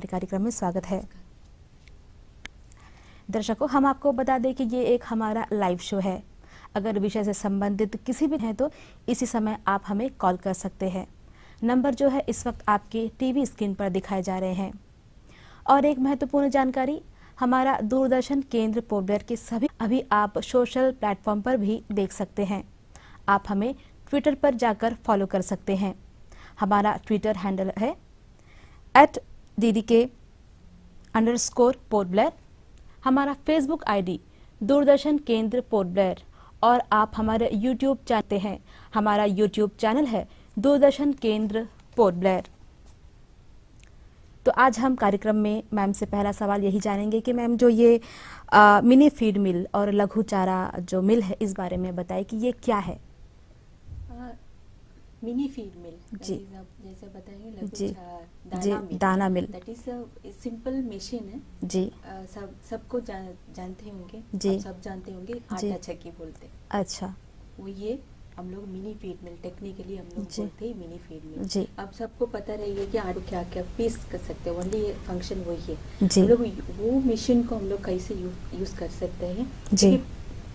अपने कार्यक्रम में स्वागत है। दर्शकों, हम आपको बता दें कि ये एक हमारा लाइव शो है। अगर विषय से संबंधित किसी भी हैं तो इसी समय आप हमें कॉल कर सकते हैं। नंबर जो है इस वक्त आपकी टीवी स्क्रीन पर दिखाए जा रहे हैं। और एक महत्वपूर्ण जानकारी, हमारा दूरदर्शन केंद्र पोर्ट ब्लेयर के सभी अभी आप सोशल प्लेटफॉर्म पर भी देख सकते हैं। आप हमें ट्विटर पर जाकर फॉलो कर सकते हैं। हमारा ट्विटर हैंडल है @DDK_पोर्ट ब्लेयर। हमारा फेसबुक आईडी दूरदर्शन केंद्र पोर्ट ब्लेयर। और आप हमारे यूट्यूब जानते हैं, हमारा यूट्यूब चैनल है दूरदर्शन केंद्र पोर्ट ब्लेयर। तो आज हम कार्यक्रम में मैम से पहला सवाल यही जानेंगे कि मैम जो ये मिनी फीड मिल और लघु चारा जो मिल है इस बारे में बताएं कि ये क्या है। मिनी फीड मिल जी जैसे बताएंगे जी लघु दाना मिल दैट इज सिंपल मशीन है जी। सबको जानते होंगे जी। सब जानते होंगे आटा चक्की बोलते हैं। अच्छा, वो ये हम लोग मिनी फीड मिल टेक्निकली हम लोग जी। बोलते हैं मिनी फीड मिल। जी अब सबको पता रहेगा कि आलू क्या क्या पीस कर सकते हैं, ओनली फंक्शन वही है। जी हम लोग वो मशीन को हम लोग कैसे यूज कर सकते हैं जी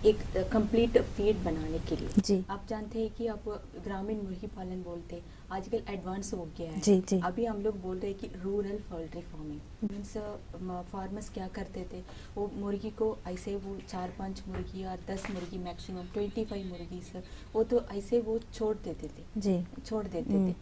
एक कंप्लीट फीड बनाने के लिए। जी आप जानते हैं कि आप ग्रामीण मुर्गी पालन बोलते हैं, आजकल एडवांस हो गया है। जी जी अभी हम लोग बोल रहे हैं कि rural poultry farming means farmers क्या करते थे, वो मुर्गी को ऐसे वो 4-5 मुर्गी और 10 मुर्गी मैक्सिमम 25 मुर्गी सर वो तो ऐसे वो छोड़ देते थे जी छोड़ देते थे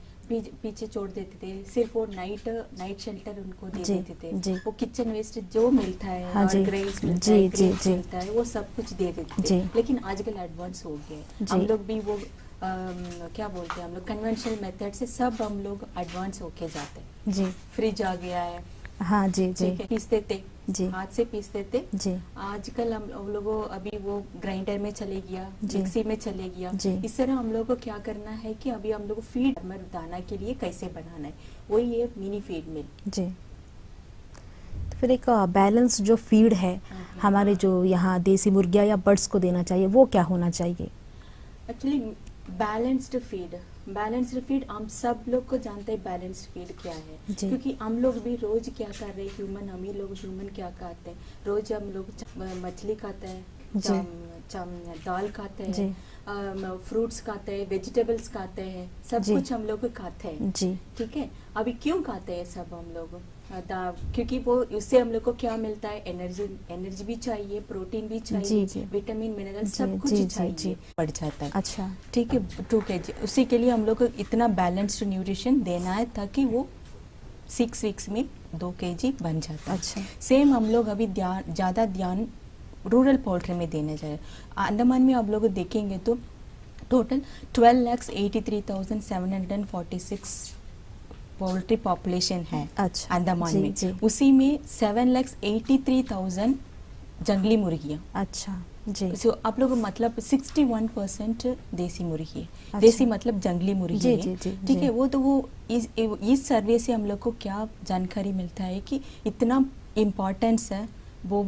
पीछे छोड़ देते थे। सिर्फ वो नाइट शेल्टर उनको दे जी, देते थे। जी। वो किचन वेस्ट जो मिलता है हाँ और जी, ग्रेस मिलता जी, है जी, ग्रेस जी। मिलता है वो सब कुछ दे देते जी। थे। लेकिन आजकल एडवांस हो गया है। जी। हम लोग भी वो क्या बोलते हैं हम लोग कन्वेंशनल मेथड से सब हम लोग एडवांस होके जाते हैं। जी फ्रिज आ गया है, हाँ जी जी ठीक है, पीसते थे जी हाथ से पीसते थे। जी आजकल हम लोगों अभी वो ग्राइंडर में चले गया, जी। मिक्सी में चले गया। जी। इस तरह हम लोग को क्या करना है कि अभी हम लोग फीड दाना के लिए कैसे बनाना है, वही है मिनी फीड मिल। जी। तो फिर एक बैलेंस जो फीड है हमारे जो यहाँ देसी मुर्गियाँ या बर्ड्स को देना चाहिए वो क्या होना चाहिए? एक्चुअली बैलेंस्ड फीड हम सब लोग को जानते हैं बैलेंस्ड फीड क्या है। जी। क्योंकि हम लोग भी रोज क्या कर रहे हैं ह्यूमन क्या खाते हैं, रोज हम लोग मछली खाते हैं, जी। दाल खाते जी। हैं, फ्रूट्स खाते हैं, वेजिटेबल्स खाते हैं, सब जी। कुछ हम लोग खाते हैं। जी ठीक है, अभी क्यों खाते हैं सब हम लोग? क्योंकि वो उससे हम लोग को क्या मिलता है, एनर्जी भी चाहिए, प्रोटीन भी चाहिए, जी, जी। विटामिन मिनरल जी, सब कुछ जी, जी, चाहिए, जी। बढ़ जाता है। अच्छा, ठीक है, 2 kg उसी के लिए हम लोग को इतना बैलेंस्ड न्यूट्रिशन देना है ताकि वो 6 वीक्स में 2 kg बन जाता है। अच्छा। सेम हम लोग अभी ज़्यादा ध्यान रूरल पोल्ट्री में देने जा रहे हैं। अंडमान में आप लोग देखेंगे तो टोटल 12,83,746 पोल्ट्री पॉपुलेशन है अच्छा। अंडमान जी, में। जी। उसी में 7,83,000 जंगली मुर्गियाँ। अच्छा जी सो आप लोग मतलब 61% देसी मुर्गी है। अच्छा। देसी मतलब जंगली मुर्गी जी, है। जी, जी, ठीक जी। है, वो तो वो इस सर्वे से हम लोग को क्या जानकारी मिलता है कि इतना इम्पोर्टेंस है वो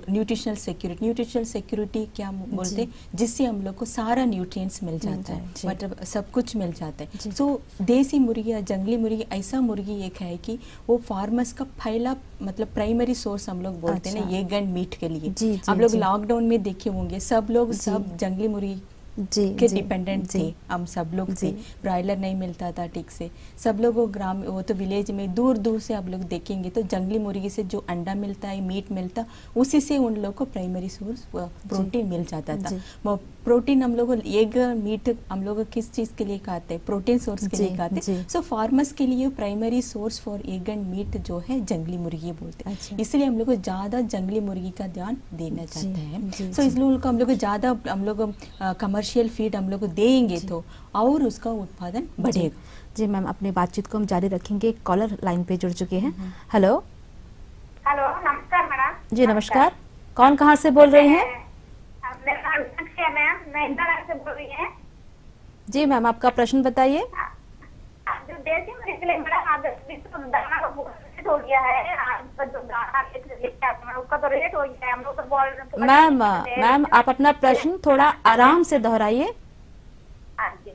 न्यूट्रिशनल सिक्योरिटी क्या बोलते हैं, जिससे हम लोग को सारा न्यूट्रिएंट्स मिल जाता है, जी। मतलब सब कुछ मिल जाता जी। है। सो देसी मुर्गी या जंगली मुर्गी ऐसा मुर्गी एक है कि वो फार्मर्स का पहला मतलब प्राइमरी सोर्स हम लोग बोलते हैं ना, अच्छा। एग एंड मीट के लिए। जी, जी, आप लोग जी। लॉकडाउन में देखे होंगे सब लोग जी। सब जंगली मुर्गी जी के जी, डिपेंडेंट जी, थे, हम सब लोग जी। थे। ब्रायलर नहीं मिलता था ठीक से, सब लोग वो वो तो विलेज में दूर दूर से आप लोग देखेंगे तो जंगली मुर्गी से जो अंडा मिलता है, मीट मिलता, उसी से उन लोग को प्राइमरी सोर्स प्रोटीन मिल जाता था। जी। वो प्रोटीन हम लोग एग मीट हम लोग किस चीज़ के लिए खाते हैं, प्रोटीन सोर्स के जी, लिए खाते जी। हैं। सो फार्मर्स के लिए primary source for egg and meat जो है जंगली मुर्गी बोलते हैं। अच्छा। इसलिए हम लोग को ज़्यादा जंगली मुर्गी का ध्यान देना चाहते हैं। जी, सो जी। इसलिए उनको हम लोग ज़्यादा हम लोग कमर्शियल फीड हम लोग को देंगे जी। तो और उसका उत्पादन बढ़ेगा। जी मैम, अपनी बातचीत को हम जारी रखेंगे। कॉलर लाइन पे जुड़ चुके हैं। हेलो। हेलो, नमस्कार मैडम। जी नमस्कार, कौन कहाँ से बोल रही हैं? मेरा नाम मीनाक्षी है मैम, मैं इंदिरा नगर से बोल रही हैं। जी मैम, आपका प्रश्न बताइए। आप जो देसी मुर्गी के लिए मैडम आप तो दाना का रेट हो गया है, आपका जो दाना लेके आते हैं उसका तो रेट हो गया है, हम लोग तो बोल रहे हैं मैम आप अपना प्रश्न थोड़ा आराम से दोहराइए। हाँ जी,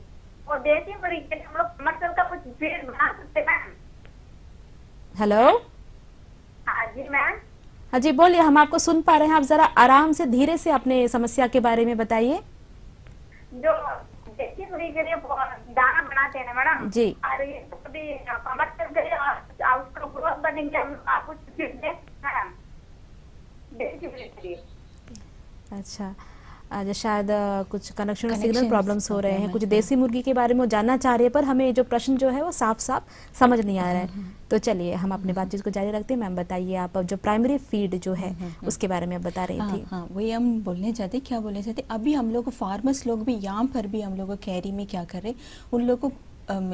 और देसी मुर्गी के लिए हम लोग मटन का कुछ फीड बना सकते हैं मैम? हेलो। जी मैम। हाँ जी बोलिए, हम आपको सुन पा रहे हैं। आप जरा आराम से धीरे से अपने समस्या के बारे में बताइए। जो देसी मुर्गी के लिए दाना बनाते हैं ना मैडम जी। और ये कभी कमर कर गए और उसका ग्रोथ बनेंगे हम आप कुछ फीड दें मैडम देसी मुर्गी के लिए। अच्छा, आज शायद कुछ कनेक्शन Connections सिग्नल प्रॉब्लम्स हो रहे हैं। problem कुछ है। देसी मुर्गी के बारे में वो जानना चाह रही है, पर हमें जो प्रश्न जो है वो साफ साफ समझ नहीं आ रहा है। तो चलिए हम अपनी बातचीत को जारी रखते हैं। मैम बताइए, आप अब जो प्राइमरी फीड जो है उसके बारे में आप बता रही हाँ थी। हाँ, वही हम बोलने चाहते, क्या बोलने चाहते, अभी हम लोग फार्मर्स लोग भी यहाँ पर भी हम लोग कैरी में क्या कर रहे, उन लोग को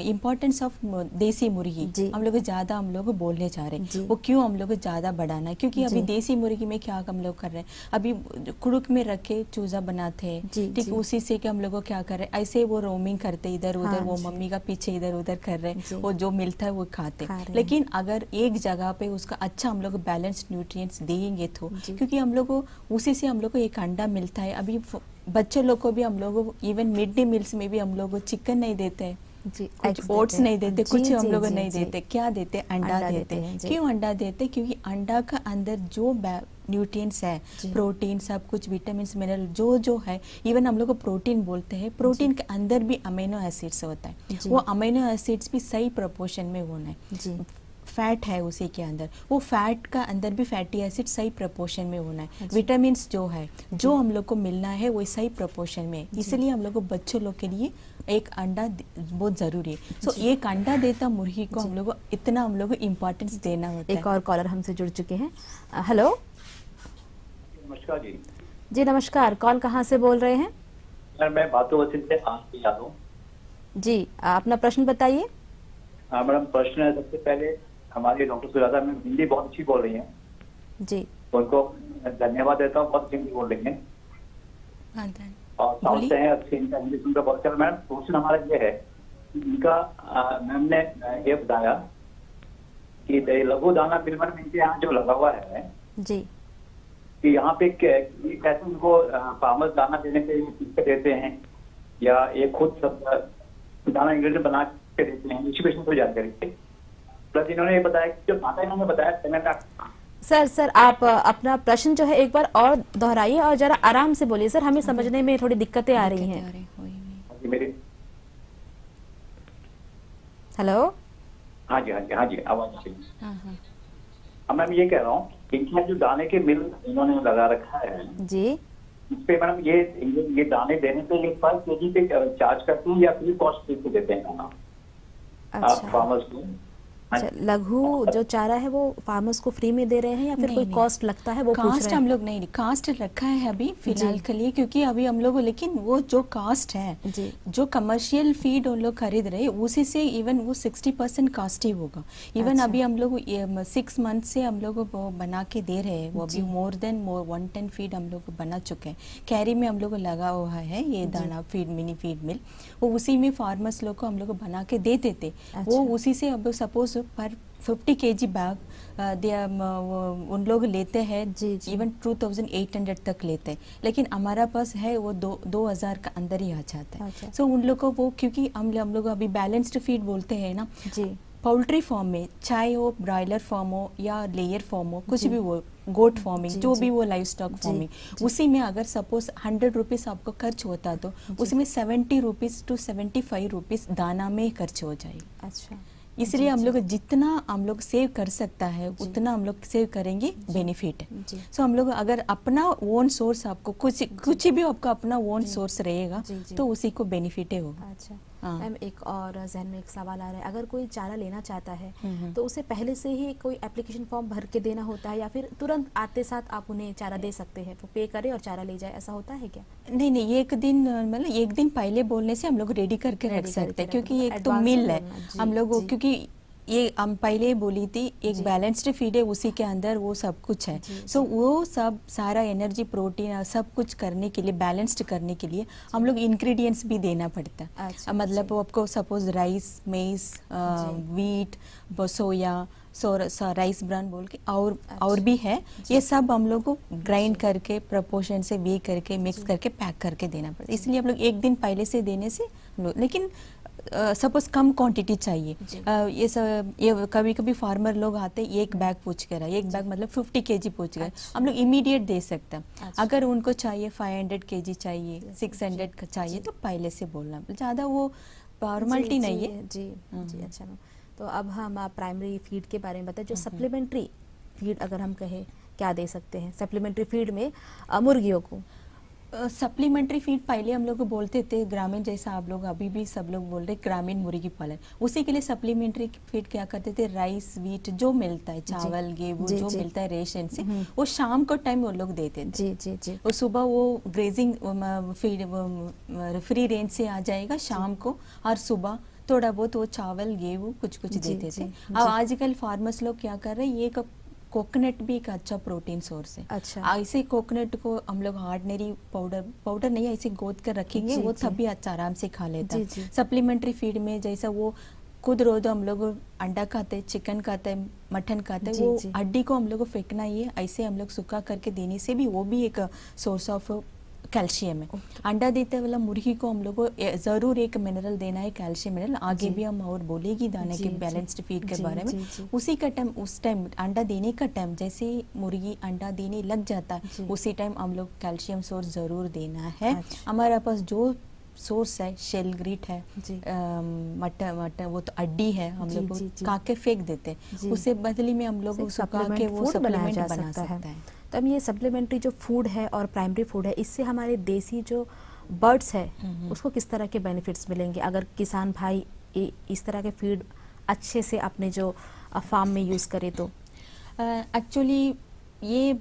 इम्पोर्टेंस ऑफ देसी मुर्गी जी। हम लोग ज़्यादा हम लोग बोलने जा रहे जी। हैं। वो क्यों हम लोग ज़्यादा बढ़ाना है, क्योंकि अभी जी। देसी मुर्गी में क्या हम लोग कर रहे हैं, अभी कुड़ुक में रख के चूजा बनाते हैं, जी, ठीक, जी। उसी से कि हम लोग को क्या कर रहे हैं, ऐसे वो रोमिंग करते इधर उधर, हाँ वो जी। मम्मी का पीछे इधर उधर कर रहे जी। हैं, वो जो मिलता है वो खाते खा रहे हैं। लेकिन अगर एक जगह पे उसका अच्छा हम लोग बैलेंस न्यूट्रिएंट्स देंगे तो, जी। क्योंकि हम लोग को उसी से हम लोग को एक अंडा मिलता है। अभी बच्चों लोग को भी हम लोग इवन मिड डे मील्स में भी हम लोग चिकन नहीं देते हैं, जी, कुछ eggs ओट्स देते हैं। नहीं देते, जी, कुछ हम जी, लोग जी, नहीं जी। देते, क्या देते, अंडा अंडा देते देते हैं, जी। क्यों अंडा देते, क्योंकि अंडा का अंदर जो न्यूट्रिएंट्स है, जी। प्रोटीन सब कुछ, विटामिन मिनरल जो है, इवन हम लोग को प्रोटीन बोलते हैं, प्रोटीन के अंदर भी अमीनो एसिड्स होता है, जी। वो अमीनो एसिड्स भी सही प्रोपोर्शन में होना है। जी। फैट है उसी के अंदर, वो फैट का अंदर भी फैटी एसिड सही प्रोपोर्शन में होना है। अच्छा। विटामिन्स जो है, जो हम लोग को मिलना है वो सही प्रोपोर्शन में, जी। इसलिए हम लोग को बच्चों लोग के लिए एक अंडा बहुत जरूरी है। सो एक अंडा देता मुर्गी को जी। हम लोग को इतना हम लोग को इम्पोर्टेंस देना होता एक है। और कॉलर हमसे जुड़ चुके हैं। हेलो नमस्कार जी। जी, नमस्कार। कौन कहाँ से बोल रहे हैं? सर मैं बातों वसील से आनंद यादव। जी, अपना प्रश्न बताइए। हाँ मैडम, प्रश्न है सबसे पहले हमारे डॉक्टर सुजाता मैम हिंदी बहुत अच्छी बोल रही हैं, जी। उनको धन्यवाद देता हूँ, बहुत अच्छी हिंदी बोल रही हैं हाँ, धन- और साउथ बोलिए। से हैं, अच्छी इनका इंग्लिश उनका बहुत अच्छा। मैडम क्वेश्चन हमारा ये है कि इनका मैम ने ये बताया कि लघु दाना मिलमन में इनके यहाँ जो लगा हुआ है जी। कि यहाँ पे कैसे उनको फार्मर्स दाना देने के लिए देते हैं या ये खुद सब दाना इंग्रेडिएंट बना के देते हैं, इसी विषय में कोई जानकारी थी। प्लस इन्होंने ये बताया कि जो दाना इन्होंने बताया सर आप अपना प्रश्न जो है एक बार और दोहराइए और जरा आराम से बोलिए सर, हमें समझने में थोड़ी दिक्कतें आ रही हैं। वही में। मेरी। हेलो। हाँ जी हाँ जी हाँ जी, आवाज अच्छी। हाँ हाँ अब मैं ये कह रहा हूँ इनके जो दाने के मिल इन्होंने लगा रखा है, जी। इस पे मैडम ये दाने देने के लिए पर केजी पे चार्ज करते हैं या फ्री कॉस्ट पे देते हैं दाना आप अच्छा, फार्मर्स को? अच्छा, लघु जो चारा है वो फार्मर्स को फ्री में दे रहे हैं या फिर नहीं, कोई नहीं। कॉस्ट लगता है, वो पूछ कास्ट रहे हम हैं? लोग नहीं, कास्ट रखा है अभी फिलहाल जी। के लिए, क्योंकि अभी हम लोग, लेकिन वो जो कास्ट है, जी। जो कमर्शियल फीड उन लोग खरीद रहे हैं उसी से इवन वो 60% कास्ट ही होगा। इवन अच्छा। अभी हम लोग 6 मंथ से हम लोग वो बना के दे रहे हैं, वो जी। अभी मोर 110 फीड हम लोग बना चुके हैं। कैरी में हम लोग लगा हुआ है ये दाना फीड, मिनी फीड मिल, वो उसी में फार्मर्स लोग को हम लोग बना के दे देते। वो अच्छा। उसी से अब सपोज पर 50 kg बैग उन लोग लेते हैं, जी, जी। इवन 2800 तक लेते हैं, लेकिन हमारा पास है वो 2000 का अंदर ही आ जाता है। अच्छा। सो उन लोग को वो, क्योंकि हम लोग अभी बैलेंस्ड फीड बोलते हैं ना, जी। पोल्ट्री फार्म में चाहे वो ब्रॉयलर फार्म हो या लेयर फार्म हो, कुछ जी। भी वो गोट फार्मिंग, जी, जो जी। भी वो लाइव स्टॉक जी, फार्मिंग, जी। उसी में अगर सपोज 100 रुपीज आपको खर्च होता तो उसमें 70 रुपीज टू 75 रुपीज दाना में खर्च हो जाएगा। अच्छा, इसलिए हम जी। लोग जितना हम लोग सेव कर सकता है उतना हम लोग सेव करेंगे, बेनिफिट है। जी। सो हम लोग अगर अपना ओन सोर्स, आपको कुछ भी आपका अपना ओन सोर्स रहेगा जी, जी। तो उसी को बेनिफिट ही होगा। अच्छा हाँ। मैम, एक और जहन में एक सवाल आ रहा है, अगर कोई चारा लेना चाहता है हम्म। तो उसे पहले से ही कोई एप्लीकेशन फॉर्म भर के देना होता है या फिर तुरंत आते साथ आप उन्हें चारा दे सकते हैं, वो पे करे और चारा ले जाए, ऐसा होता है क्या? नहीं नहीं, एक दिन मतलब एक दिन पहले बोलने से हम लोग रेडी करके Ready रख सकते करके हैं, रख क्योंकि दो, एक तो advance मिल में है बोलना, जी, हम लोग, जी। क्योंकि ये हम पहले बोली थी एक जी। बैलेंस्ड फीड है, उसी के अंदर वो सब कुछ है। जी, सो वो सब सारा एनर्जी, प्रोटीन सब कुछ करने के लिए, बैलेंस्ड करने के लिए हम लोग इंग्रेडिएंट्स भी देना पड़ता है। अच्छा, मतलब जी। वो आपको सपोज राइस, मेज, वीट, सोया, राइस ब्रान बोल के और भी है, ये सब हम लोग को ग्राइंड करके प्रोपोर्शन से वे करके मिक्स करके पैक करके देना पड़ता है। इसलिए हम लोग एक दिन पहले से देने से हम लोग, लेकिन सपोज कम क्वांटिटी चाहिए, जी। ये कभी कभी फार्मर लोग आते हैं एक बैग पूछ कर आए, एक बैग मतलब 50 केजी पूछ गए, अच्छा। हम लोग इमीडिएट दे सकते हैं। अच्छा। अगर उनको चाहिए 500 केजी चाहिए, जी, 600 का चाहिए, जी। तो पहले से बोलना, ज़्यादा वो फॉर्मेलिटी नहीं है। जी जी। हम्म। अच्छा मैम, तो अब हम आप प्राइमरी फीड के बारे में बताएं, जो सप्लीमेंट्री फीड अगर हम कहें क्या दे सकते हैं सप्लीमेंट्री फीड में मुर्गियों को? सप्लीमेंट्री फीड पहले हम लोग बोलते थे ग्रामीण, जैसा आप लोग अभी भी सब लोग बोल रहे ग्रामीण मुर्गी पालन, उसी के लिए सप्लीमेंट्री फीड क्या करते थे, राइस वीट जो मिलता है, चावल गेहूं जी, जो जी। मिलता है रेशन से, वो शाम को टाइम वो लोग देते थे। जी जी जी। और सुबह वो ग्रेजिंग फीड फ्री रेंज से आ जाएगा शाम को, और सुबह थोड़ा बहुत वो चावल गेहूं कुछ कुछ जी, देते जी, थे। जी। अब आजकल फार्मर्स लोग क्या कर रहे हैं, ये कोकोनट भी एक अच्छा प्रोटीन सोर्स है। अच्छा। ऐसे कोकोनट को हम लोग ऑर्डिनरी पाउडर नहीं, ऐसे गोद कर रखेंगे, जी, वो जी। तभी अच्छा आराम से खा लेता जी, है। जी। सप्लीमेंट्री फीड में जैसा वो खुद रोज हम लोग अंडा खाते हैं, चिकन खाते हैं, मटन खाते हैं, जी, वो जी। हड्डी को हम लोग को फेंकना ही है, ऐसे हम लोग सूखा करके देने से भी वो भी एक सोर्स ऑफ कैल्शियम है। अंडा देते वाला मुर्गी को हम लोग को जरूर एक मिनरल देना है, कैल्शियम मिनरल, आगे जी। भी हम और बोलेगी दाने जी, के जी। बैलेंस्ड फीड के जी, बारे में। जी, जी। उसी का टाइम, उस टाइम अंडा देने का टाइम, जैसे मुर्गी अंडा देने लग जाता जी। है उसी टाइम हम लोग कैल्शियम सोर्स जरूर देना है। अच्छा। हमारे पास जो सोर्स है, शेल ग्रीट है, जी। मटन वो तो अड्डी है, हम जी, लोग जी, जी। काट के फेंक देते जी। हैं, उससे बदली में हम लोग एक सुखा के सप्लीमेंट वो फूड बनाया सप्लीमेंट जा बना सकता है। सकता है। तो अब ये सप्लीमेंट्री जो फूड है और प्राइमरी फूड है, इससे हमारे देसी जो बर्ड्स है उसको किस तरह के बेनिफिट्स मिलेंगे अगर किसान भाई इस तरह के फीड अच्छे से अपने जो फार्म में यूज़ करे तो? एक्चुअली ये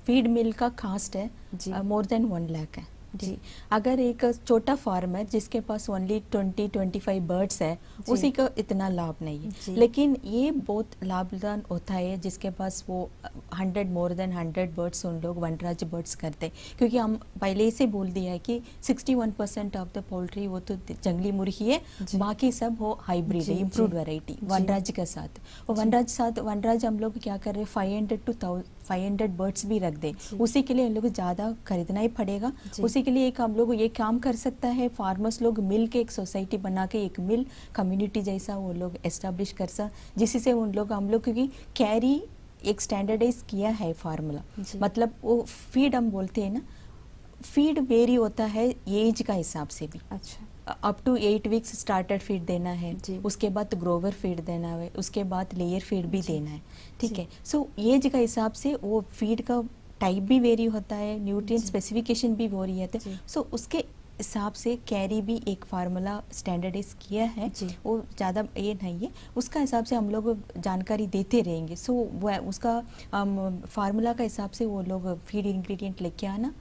फीड मिल का कास्ट है जी। मोर देन 1 लाख है। जी। अगर एक छोटा फार्म है जिसके पास ओनली 20-25 बर्ड्स है, जी। उसी का इतना लाभ नहीं जी। है, लेकिन ये बहुत लाभदान होता है जिसके पास वो 100 मोर देन 100 बर्ड्स उन लोग वनराज बर्ड्स करते हैं, क्योंकि हम पहले ही से बोल दिया है कि 61% ऑफ द पोल्ट्री वो तो जंगली मुर्गी है, जी। बाकी सब वो हाइब्रिड जी, है, इम्प्रूव्ड जी। वैरायटी जी। वनराज के साथ। और वनराज हम लोग क्या कर रहे हैं, 500 बर्ड्स भी रख दे, जी। उसी के लिए हम लोग ज़्यादा खरीदना ही पड़ेगा। जी। उसी के लिए एक हम लोग ये काम कर सकता है, फार्मर्स लोग मिल के एक सोसाइटी बना के एक मिल कम्युनिटी जैसा वो लोग एस्टेब्लिश कर सा, जिससे उन लोग हम लोग, क्योंकि कैरी एक स्टैंडर्डाइज किया है फार्मूला, जी। मतलब वो फीड हम बोलते हैं ना, फीड वेरी होता है एज का हिसाब से भी। अच्छा। Up to 8 weeks starter feed देना है, जी। उसके बाद ग्रोवर फीड देना है, उसके बाद लेयर फीड भी जी। देना है, ठीक जी। है। सो एज का हिसाब से वो फीड का टाइप भी वेरी होता है, न्यूट्रिएंट जी। स्पेसिफिकेशन भी वेरी होता जी। है। सो उसके हिसाब से कैरी भी एक फार्मूला स्टैंडर्डाइज किया है, जी। वो ज़्यादा ये नहीं है, उसका हिसाब से हम लोग जानकारी देते रहेंगे। सो वो उसका फार्मूला का हिसाब से वो लोग फीड इंग्रेडिएंट लेके आना,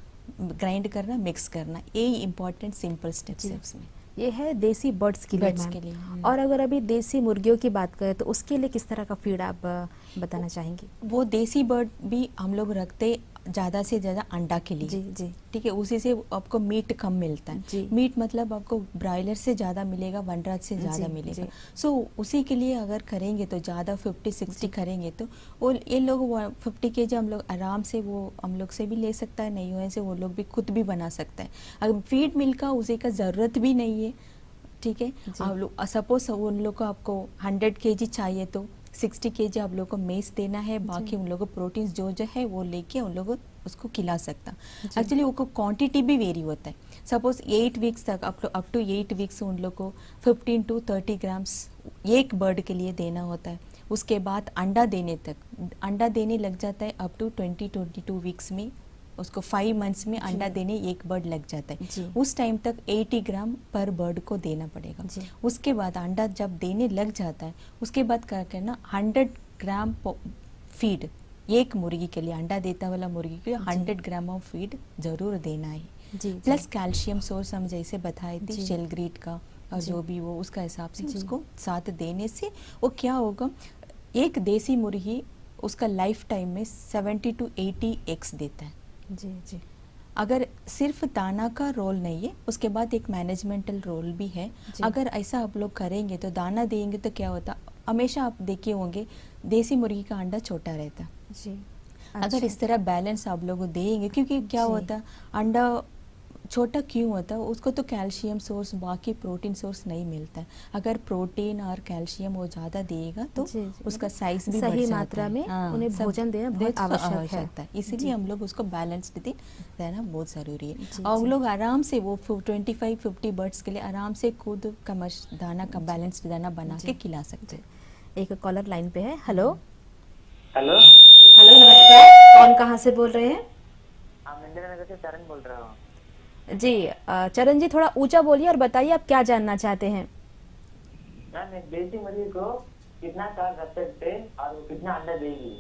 ग्राइंड करना, मिक्स करना, यही इंपॉर्टेंट सिंपल स्टेप्स जी। है उसमें। ये है देसी बर्ड्स के लिए Birds मैम। के लिए, और अगर अभी देसी मुर्गियों की बात करें तो उसके लिए किस तरह का फीड आप बताना चाहेंगे? वो देसी बर्ड भी हम लोग रखते ज़्यादा से ज़्यादा अंडा के लिए, जी जी। ठीक है, उसी से आपको मीट कम मिलता है। जी। मीट मतलब आपको ब्रायलर से ज़्यादा मिलेगा, वनराज से ज़्यादा जी, मिलेगा। जी। सो उसी के लिए अगर करेंगे तो ज़्यादा 50-60 करेंगे तो वो ये लोग 50 केजी हम लोग आराम से वो हम लोग से भी ले सकता है, नहीं होने से वो लोग भी खुद भी बना सकता है। अगर फीड मिल का उसी का ज़रूरत भी नहीं है, ठीक है। जी। आप लोग सपोज उन लोग को आपको 100 केजी चाहिए तो 60 केजी आप लोग को मेस देना है, बाकी उन लोगों को प्रोटीन जो जो है वो लेके उन लोगों उसको खिला सकता। जी। एक्चुअली वो क्वांटिटी भी वेरी होता है। सपोज 8 वीक्स तक अप टू 8 वीक्स उन लोग को 15 to 30 ग्राम्स एक बर्ड के लिए देना होता है। उसके बाद अंडा देने तक, अंडा देने लग जाता है अप टू 20-22 वीक्स में, उसको 5 मंथ्स में अंडा देने एक बर्ड लग जाता है। जी। उस टाइम तक 80 ग्राम पर बर्ड को देना पड़ेगा। जी। उसके बाद अंडा जब देने लग जाता है, उसके बाद क्या करना, 100 ग्राम फीड एक मुर्गी के लिए, अंडा देता वाला मुर्गी के लिए 100 ग्राम ऑफ फीड जरूर देना है। जी। प्लस कैल्शियम सोर्स हम जैसे बताए थे जी। शेल ग्रीट का, और जी। जो भी वो उसका हिसाब से जी। उसको साथ देने से वो क्या होगा, एक देसी मुर्गी उसका लाइफ टाइम में 70 to 80 एग्स देता है। जी जी। अगर सिर्फ दाना का रोल नहीं है, उसके बाद एक मैनेजमेंटल रोल भी है। जी। अगर ऐसा आप लोग करेंगे तो दाना देंगे तो क्या होता, हमेशा आप देखे होंगे देसी मुर्गी का अंडा छोटा रहता। जी। अगर अच्छा। इस तरह बैलेंस आप लोग देंगे, क्योंकि क्या जी। होता, अंडा छोटा क्यों होता है, उसको तो कैल्शियम सोर्स बाकी प्रोटीन सोर्स नहीं मिलता है। अगर प्रोटीन और कैल्शियम वो ज़्यादा देगा तो जी, जी। उसका साइज भी बढ़ सही जाता मात्रा है। में हाँ, उन्हें सब भोजन देना बहुत तो आवश्यक है। है, इसीलिए जी। हम लोग उसको बैलेंस्ड देना बहुत ज़रूरी है। जी, और जी। लोग आराम से वो 25-50 बर्ड्स के लिए आराम से खुद दाना का बैलेंस्ड दाना बना के खिला सकते हैं। एक कॉलर लाइन पे है। हेलो। हेलो। हेलो, नमस्कार। कौन कहाँ से बोल रहे हैं? हाँ, इंदिरा नगर से चरण बोल रहा हूँ। जी, चरण जी थोड़ा ऊंचा बोलिए और बताइए आप क्या जानना चाहते हैं। मैम, एक देसी मुर्गी को कितना साल रख सकते और वो कितना अंडा देगी?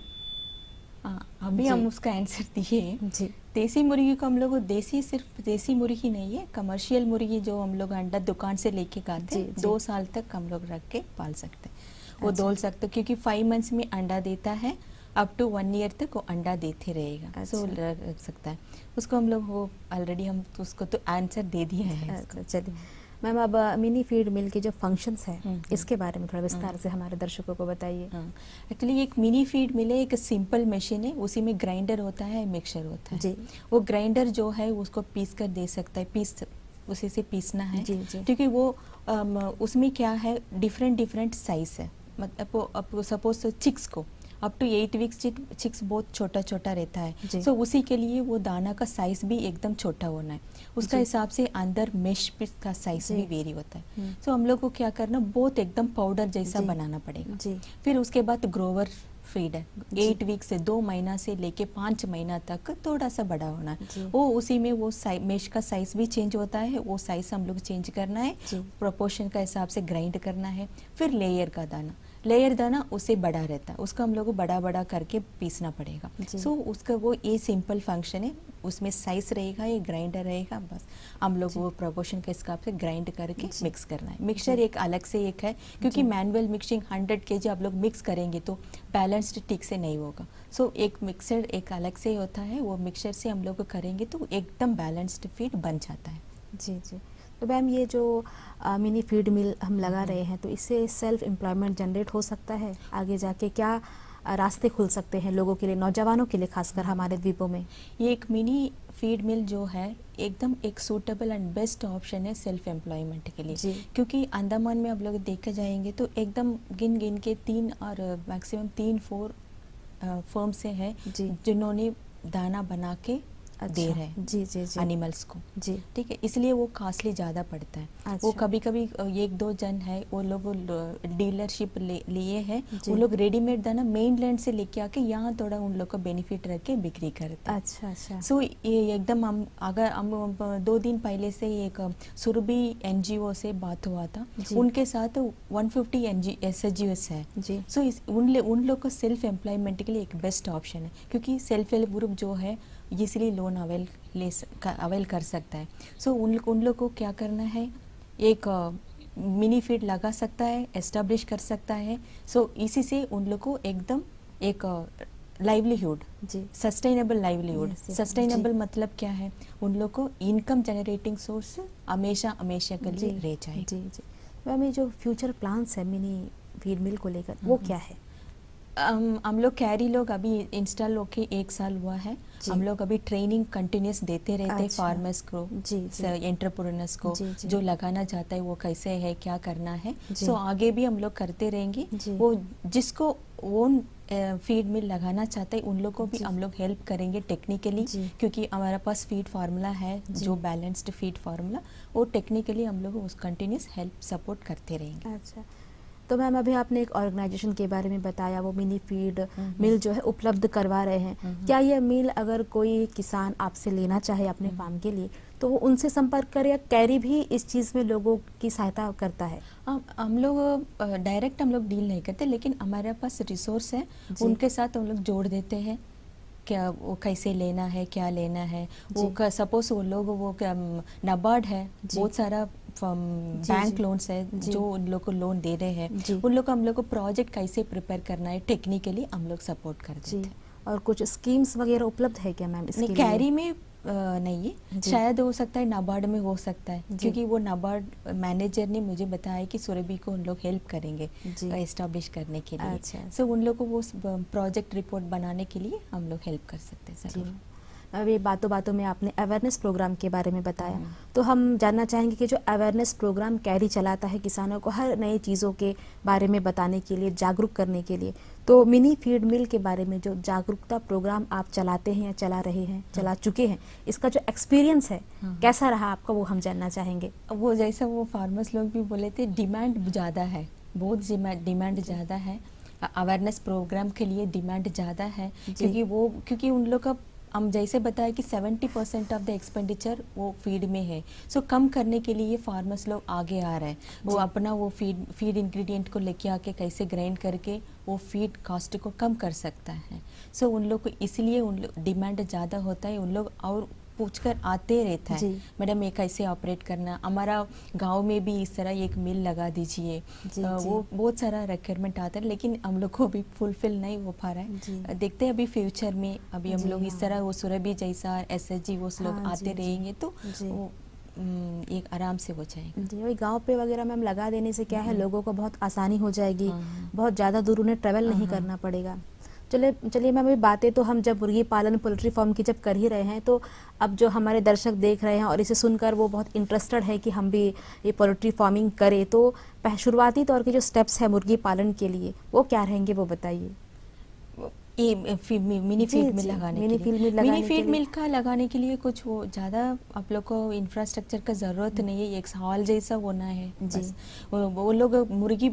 अभी जी। हम उसका आंसर दिए। जी। देसी मुर्गी को हम लोग देसी सिर्फ देसी मुर्गी नहीं है, कमर्शियल मुर्गी जो हम लोग अंडा दुकान से लेके आते जी, हैं, जी। 2 साल तक हम लोग रख के पाल सकते हैं। वो अच्छा। दोल सकते हैं, क्योंकि 5 मंथ्स में अंडा देता है, अप टू 1 ईयर तक वो अंडा देते रहेगा। सो अच्छा। रख सकता है उसको हम लोग। वो ऑलरेडी हम तो उसको तो आंसर दे दिए हैं अच्छा, चलिए मैम, अब मिनी फीड मिल के जो फंक्शंस हैं हम्म। इसके बारे में थोड़ा विस्तार से हमारे दर्शकों को बताइए। एक्चुअली एक मिनी फीड मिले, एक सिंपल मशीन है, उसी में ग्राइंडर होता है, मिक्सर होता है। जी। वो ग्राइंडर जो है उसको पीस कर दे सकता है, उसी से पीसना है। जी, जी। क्योंकि वो उसमें क्या है, डिफरेंट साइज है। मतलब सपोज चिक्स को अप टू 8 वीक्स चिक्स बहुत छोटा छोटा रहता जी। है। सो उसी के लिए वो दाना का साइज भी एकदम छोटा होना है, उसका जी। हिसाब से अंदर मेश पीस का साइज जी। भी वेरी होता है। सो हम लोग को क्या करना, बहुत एकदम पाउडर जैसा जी। बनाना पड़ेगा। जी। फिर उसके बाद ग्रोवर फीड है, जी। 8 वीक से 2 महीना से लेके 5 महीना तक थोड़ा सा बड़ा होना जी। है। वो उसी में वो मेश का साइज भी चेंज होता है, वो साइज हम लोग चेंज करना है, जी। प्रोपोर्शन का हिसाब से ग्राइंड करना है। फिर लेयर दाना उससे बड़ा रहता है, उसको हम लोग को बड़ा बड़ा करके पीसना पड़ेगा। जी। सो उसका वो ये सिंपल फंक्शन है, उसमें साइज रहेगा, ये ग्राइंडर रहेगा, बस हम लोग वो प्रोपोर्शन के हिसाब से ग्राइंड करके जी। मिक्स करना है। मिक्सचर एक अलग से एक है, क्योंकि मैनुअल मिक्सिंग 100 kg आप लोग मिक्स करेंगे तो बैलेंस्ड ठीक से नहीं होगा। सो एक मिक्सर एक अलग से होता है, वो मिक्सर से हम लोग करेंगे तो एकदम बैलेंस्ड फीड बन जाता है। जी, जी। तो मैम, ये जो मिनी फीड मिल हम लगा रहे हैं तो इससे सेल्फ एम्प्लॉयमेंट जनरेट हो सकता है? आगे जाके क्या रास्ते खुल सकते हैं लोगों के लिए, नौजवानों के लिए, खासकर हमारे द्वीपों में? ये एक मिनी फीड मिल जो है एकदम एक सूटेबल एंड बेस्ट ऑप्शन है सेल्फ एम्प्लॉयमेंट के लिए। जी। क्योंकि अंडमान में आप लोग देखे जाएंगे तो एकदम गिन के 3 और मैक्सिमम 3-4 फर्म से है जी। जिन्होंने दाना बना के दे रहे हैं जी, जी, जी। एनिमल्स को। जी। ठीक है, इसलिए वो कॉस्टली ज़्यादा पड़ता है। अच्छा। वो कभी कभी 1-2 जन है, वो लोग डीलरशिप लिए हैं, जी। वो लोग रेडीमेड दाना मेन लैंड से लेके आके यहाँ थोड़ा उन लोग को बेनिफिट रख के बिक्री करते हैं। अच्छा, अच्छा। सो ये एकदम हम 2 दिन पहले से एक सुरभि NGO से बात हुआ था, जी। उनके साथ 150 SHGs है। जी। सो उन लोग को सेल्फ एम्प्लॉयमेंट के लिए एक बेस्ट ऑप्शन है, क्योंकि सेल्फ हेल्प ग्रुप जो है इजीली लोन अवेल कर सकता है। सो उन लोग को क्या करना है, एक मिनी फीड लगा सकता है, एस्टेब्लिश कर सकता है। सो इसी से उन लोग को एकदम एक लाइवलीहुड, जी। Sustainable livelihood. Yes, yes, sustainable जी। मतलब क्या है, उन लोग को इनकम जनरेटिंग सोर्स हमेशा के लिए रह जाए। जी, जी। मैम, ये जो फ्यूचर प्लान्स है मिनी फीड मिल को लेकर वो क्या है? हम लोग कैरी लोग अभी इंस्टॉल होके 1 साल हुआ है। जी। हम लोग अभी ट्रेनिंग कंटिन्यूस देते रहते हैं अच्छा। फार्मर्स को, जी, जी। एंटरप्रेन्योर्स को, जी, जी। जो लगाना चाहता है वो कैसे है, क्या करना है। जी। सो आगे भी हम लोग करते रहेंगे। जी। वो जिसको ओन फीड मिल लगाना चाहते हैं उन लोग को भी जी। हम लोग हेल्प करेंगे टेक्निकली, जी। क्योंकि हमारे पास फीड फार्मूला है, जी। जो बैलेंस्ड फीड फार्मूला, वो टेक्निकली हम लोग उस कंटिन्यूस हेल्प सपोर्ट करते रहेंगे। अच्छा। तो मैम, अभी आपने एक ऑर्गेनाइजेशन के बारे में बताया, वो मिनी फीड मिल जो है उपलब्ध करवा रहे हैं। क्या ये मिल अगर कोई किसान आपसे लेना चाहे अपने फार्म के लिए तो वो उनसे संपर्क करे, या कैरी भी इस चीज़ में लोगों की सहायता करता है? हम लोग डायरेक्ट हम लोग डील नहीं करते, लेकिन हमारे पास रिसोर्स है, जी। उनके साथ हम लोग जोड़ देते हैं क्या वो कैसे लेना है, क्या लेना है। वो सपोज वो लोग वो नाबार्ड है, जी। बहुत सारा बैंक जी। लोन्स है जी। जो उन लोग को लोन दे रहे हैं। जी। उन लोग को हम लोग को प्रोजेक्ट कैसे प्रिपेयर करना है टेक्निकली हम लोग सपोर्ट कर देते जी। हैं। और कुछ स्कीम्स वगैरह उपलब्ध है क्या मैम इसके नहीं, लिए? कैरी में नहीं है, जी। शायद हो सकता है नाबार्ड में हो सकता है, जी। क्योंकि वो नाबार्ड मैनेजर ने मुझे बताया कि सुरभि को उन लोग हेल्प करेंगे जी। एस्टैब्लिश करने के लिए। अच्छा। सो उन लोग को वो प्रोजेक्ट रिपोर्ट बनाने के लिए हम लोग हेल्प कर सकते हैं जी। जरूर। अभी बातों बातों में आपने अवेयरनेस प्रोग्राम के बारे में बताया, तो हम जानना चाहेंगे कि जो अवेयरनेस प्रोग्राम कैरी चलाता है किसानों को हर नई चीज़ों के बारे में बताने के लिए, जागरूक करने के लिए, तो मिनी फीड मिल के बारे में जो जागरूकता प्रोग्राम आप चलाते हैं या चला रहे हैं, चला चुके हैं, इसका जो एक्सपीरियंस है कैसा रहा आपका, वो हम जानना चाहेंगे। वो जैसा वो फार्मर्स लोग भी बोले थे, डिमांड ज़्यादा है, बहुत डिमांड ज़्यादा है, अवेयरनेस प्रोग्राम के लिए डिमांड ज़्यादा है, क्योंकि उन लोग का हम जैसे बताया कि 70% ऑफ द एक्सपेंडिचर वो फीड में है। सो कम करने के लिए फार्मर्स लोग आगे आ रहे हैं, वो अपना वो फीड इंग्रेडिएंट को लेके आके कैसे ग्राइंड करके वो फीड कॉस्ट को कम कर सकता है। सो उन लोग को इसलिए उन लोग डिमांड ज़्यादा होता है, उन लोग और पूछकर आते रहता है, मैडम ये कैसे ऑपरेट करना, हमारा गांव में भी इस तरह एक मिल लगा दीजिए। वो बहुत सारा रिक्वायरमेंट आता है, लेकिन हम लोग को भी फुलफिल नहीं हो पा रहा है। देखते हैं अभी फ्यूचर में, अभी हम लोग इस तरह वो सुरभि जैसा SHG वो लोग आते रहेंगे तो वो एक आराम से हो जाएगा। जी, वही गांव पे वगैरह मैम लगा देने से क्या है, लोगों को बहुत आसानी हो जाएगी, बहुत ज़्यादा दूर उन्हें ट्रेवल नहीं करना पड़ेगा। चलिए मैम, अभी बातें तो हम जब मुर्गी पालन पोल्ट्री फार्म की जब कर ही रहे हैं, तो अब जो हमारे दर्शक देख रहे हैं और इसे सुनकर वो बहुत इंटरेस्टेड है कि हम भी ये पोल्ट्री फार्मिंग करें, तो शुरुआती तौर के जो स्टेप्स है मुर्गी पालन के लिए वो क्या रहेंगे, वो बताइए। ये मिनी फीड मिल लगाने के लिए कुछ वो ज़्यादा आप लोग को इंफ्रास्ट्रक्चर का ज़रूरत नहीं है, एक हॉल जैसा होना है बस। वो लोग मुर्गी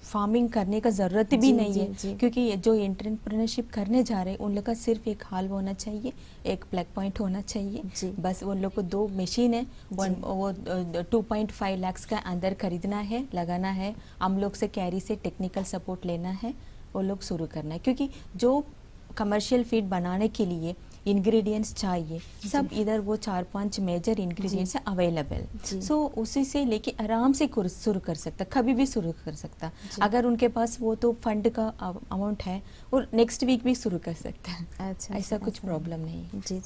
फार्मिंग करने का ज़रूरत भी नहीं है, क्योंकि जो एंटरप्रेन्योरशिप करने जा रहे हैं उन लोग का सिर्फ एक हॉल होना चाहिए, एक प्लग पॉइंट होना चाहिए, बस। उन लोग को 2 मशीन है, वो 2.5 लाख का अंदर खरीदना है, लगाना है, हम लोग से कैरी से टेक्निकल सपोर्ट लेना है, वो लोग शुरू करना है। क्योंकि जो कमर्शियल फीड बनाने के लिए इंग्रेडिएंट्स चाहिए, सब इधर वो 4-5 मेजर इंग्रेडिएंट्स है अवेलेबल। सो उसी से लेके आराम से शुरू कर सकता, कभी भी शुरू कर सकता। अगर उनके पास वो तो फंड का अमाउंट है, वो नेक्स्ट वीक भी शुरू कर सकता है। अच्छा, ऐसा कुछ प्रॉब्लम नहीं है।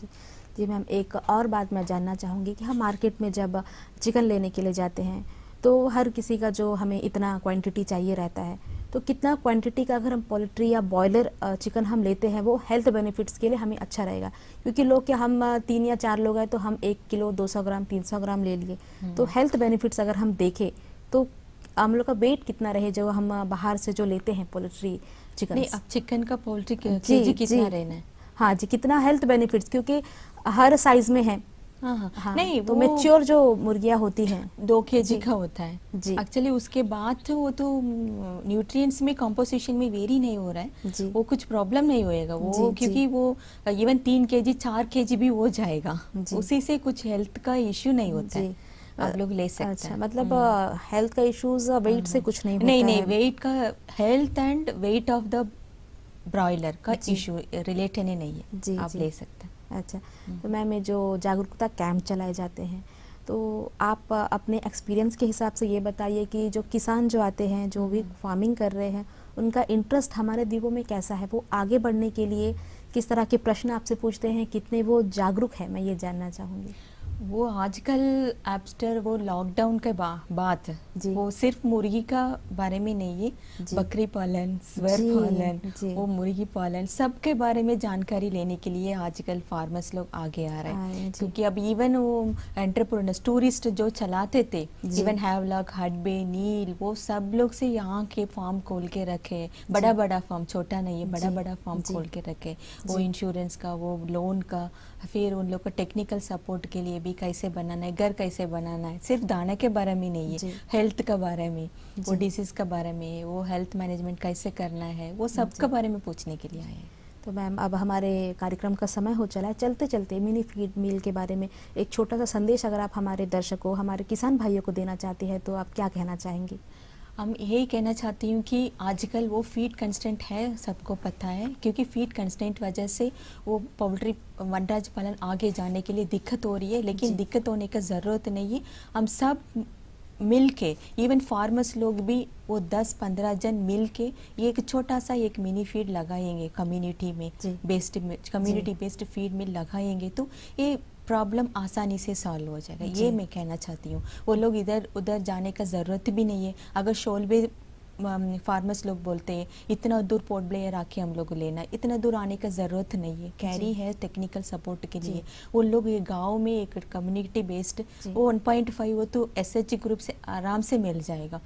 जी मैम, एक और बात मैं जानना चाहूँगी कि हम मार्केट में जब चिकन लेने के लिए जाते हैं तो हर किसी का जो हमें इतना क्वांटिटी चाहिए रहता है, तो कितना क्वांटिटी का अगर हम पोल्ट्री या बॉयलर चिकन हम लेते हैं वो हेल्थ बेनिफिट्स के लिए हमें अच्छा रहेगा? क्योंकि लोग क्या, हम 3 या 4 लोग हैं तो हम 1 किलो 200 ग्राम 300 ग्राम ले लिए, तो हेल्थ बेनिफिट्स अगर हम देखें तो हम लोग का वेट कितना रहे जो हम बाहर से जो लेते हैं पोल्ट्री चिकन? नहीं, अब चिकन का पोल्ट्री केजी कितना रहना है? हाँ जी, कितना हेल्थ बेनिफिट्स, क्योंकि हर साइज में है। हाँ, नहीं, तो मैच्योर जो मुर्गियाँ होती हैं 2 केजी का होता है एक्चुअली। उसके बाद वो तो न्यूट्रिएंट्स में कंपोजिशन में वेरी नहीं हो रहा है, वो कुछ प्रॉब्लम नहीं होएगा वो, क्योंकि वो इवन 3 केजी 4 केजी भी हो जाएगा, उसी से कुछ हेल्थ का इश्यू नहीं होता है, आप लोग ले सकते हैं। अच्छा, मतलब हेल्थ का इश्यूज वेट से कुछ नहीं होता है? नहीं, वेट का, health and weight of the broiler का इश्यू रिलेटेड नहीं है, आप ले सकते हैं। अच्छा, तो मैम ये जो जागरूकता कैंप चलाए जाते हैं, तो आप अपने एक्सपीरियंस के हिसाब से ये बताइए कि जो किसान जो आते हैं, जो भी फार्मिंग कर रहे हैं, उनका इंटरेस्ट हमारे द्वीपों में कैसा है? वो आगे बढ़ने के लिए किस तरह के प्रश्न आपसे पूछते हैं, कितने वो जागरूक है, मैं ये जानना चाहूँगी। वो आजकल आफ्टर वो लॉकडाउन के बाद वो सिर्फ मुर्गी का बारे में नहीं है, बकरी पालन, स्वर पालन, वो मुर्गी पालन, सबके बारे में जानकारी लेने के लिए आजकल फार्मर्स लोग आगे आ रहे हैं। क्योंकि अब इवन वो एंटरप्रेन्योर्स, टूरिस्ट जो चलाते थे, इवन हैवलॉक, हडबे, नील, वो सब लोग से यहाँ के फार्म खोल के रखे, बड़ा फार्म, छोटा नहीं है, बड़ा फार्म खोल के रखे, वो इंश्योरेंस का, वो लोन का, फिर उन लोग को टेक्निकल सपोर्ट के लिए भी कैसे बनाना है, घर कैसे बनाना है, सिर्फ दाने के बारे में नहीं है, हेल्थ के बारे में, वो डिसीज के बारे में, वो हेल्थ मैनेजमेंट कैसे करना है, वो सब के बारे में पूछने के लिए आए हैं। तो मैम, अब हमारे कार्यक्रम का समय हो चला है, चलते चलते मिनी फीड मील के बारे में एक छोटा सा संदेश अगर आप हमारे दर्शकों, हमारे किसान भाइयों को देना चाहती है, तो आप क्या कहना चाहेंगी? हम यही कहना चाहती हूँ कि आजकल वो फीड कंस्टेंट है, सबको पता है, क्योंकि फीड कंस्टेंट वजह से वो पोल्ट्री वनराज पालन आगे जाने के लिए दिक्कत हो रही है, लेकिन दिक्कत होने का ज़रूरत नहीं है। हम सब मिल के, इवन फार्मर्स लोग भी वो 10-15 जन मिल के एक छोटा सा एक मिनी फीड लगाएंगे, कम्युनिटी बेस्ड फीड मिल लगाएंगे तो ये प्रॉब्लम आसानी से सॉल्व हो जाएगा, ये मैं कहना चाहती हूँ। वो लोग इधर उधर जाने का ज़रूरत भी नहीं है। अगर शोलबे फार्मर्स लोग बोलते हैं इतना दूर पोर्ट ब्लेयर आके हम लोग को लेना, इतना दूर आने का ज़रूरत नहीं है। कैरी है टेक्निकल सपोर्ट के लिए, उन लोग ये गांव में एक कम्युनिटी बेस्ड वो 1.5 वो तो SHG ग्रुप से आराम से मिल जाएगा।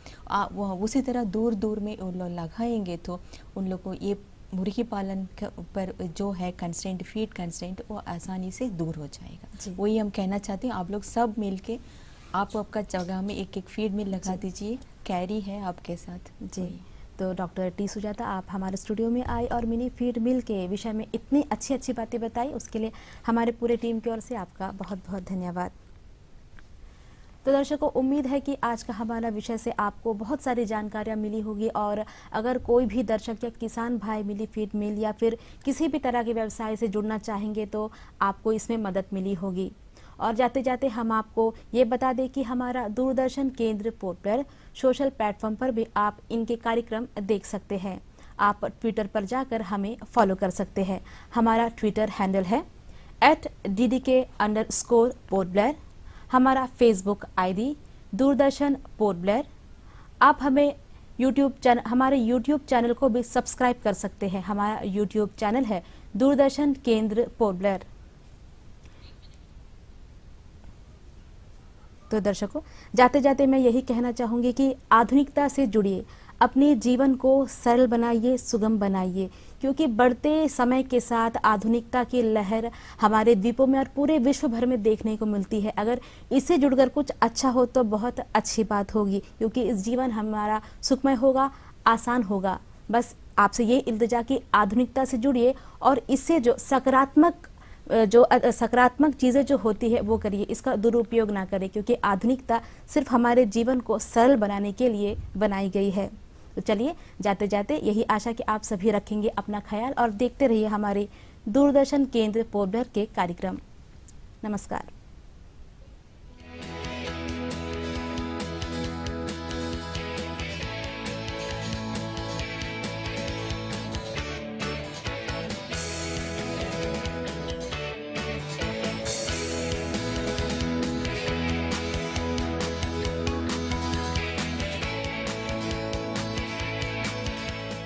वो उसी तरह दूर दूर में उन लोग लगाएंगे तो उन लोग को ये मुर्गी पालन पर जो है कंस्ट्रेंट, फीड कंस्ट्रेंट, वो आसानी से दूर हो जाएगा। वही हम कहना चाहते हैं, आप लोग सब मिलके आप आपका जगह में एक एक फीड मिल लगा दीजिए, कैरी है आपके साथ जी। तो डॉक्टर टी सुजाता, आप हमारे स्टूडियो में आए और मिनी फीड मिल के विषय में इतनी अच्छी अच्छी बातें बताई, उसके लिए हमारे पूरे टीम की ओर से आपका बहुत बहुत धन्यवाद। तो दर्शकों, उम्मीद है कि आज का हमारा विषय से आपको बहुत सारी जानकारियां मिली होगी, और अगर कोई भी दर्शक या किसान भाई मिनी फीड मिल या फिर किसी भी तरह के व्यवसाय से जुड़ना चाहेंगे तो आपको इसमें मदद मिली होगी। और जाते जाते हम आपको ये बता दें कि हमारा दूरदर्शन केंद्र पोर्ट ब्लेयर सोशल प्लेटफॉर्म पर भी आप इनके कार्यक्रम देख सकते हैं। आप ट्विटर पर जाकर हमें फॉलो कर सकते हैं। हमारा ट्विटर हैंडल है @DDK_पोर्ट ब्लेयर। हमारा Facebook ID Doordarshan port Blair. आप हमें हमारे यूट्यूब चैनल को भी सब्सक्राइब कर सकते हैं। हमारा यूट्यूब चैनल है दूरदर्शन केंद्र पोर्ट ब्लेयर। तो दर्शकों, जाते जाते मैं यही कहना चाहूँगी कि आधुनिकता से जुड़िए, अपने जीवन को सरल बनाइए, सुगम बनाइए, क्योंकि बढ़ते समय के साथ आधुनिकता की लहर हमारे द्वीपों में और पूरे विश्व भर में देखने को मिलती है। अगर इससे जुड़कर कुछ अच्छा हो तो बहुत अच्छी बात होगी, क्योंकि इस जीवन हमारा सुखमय होगा, आसान होगा। बस आपसे ये इल्तिजा कि आधुनिकता से जुड़िए और इससे जो सकारात्मक चीज़ें जो होती है वो करिए, इसका दुरुपयोग ना करें, क्योंकि आधुनिकता सिर्फ हमारे जीवन को सरल बनाने के लिए बनाई गई है। तो चलिए, जाते जाते यही आशा कि आप सभी रखेंगे अपना ख्याल और देखते रहिए हमारे दूरदर्शन केंद्र पोर्ट ब्लेयर के कार्यक्रम। नमस्कार।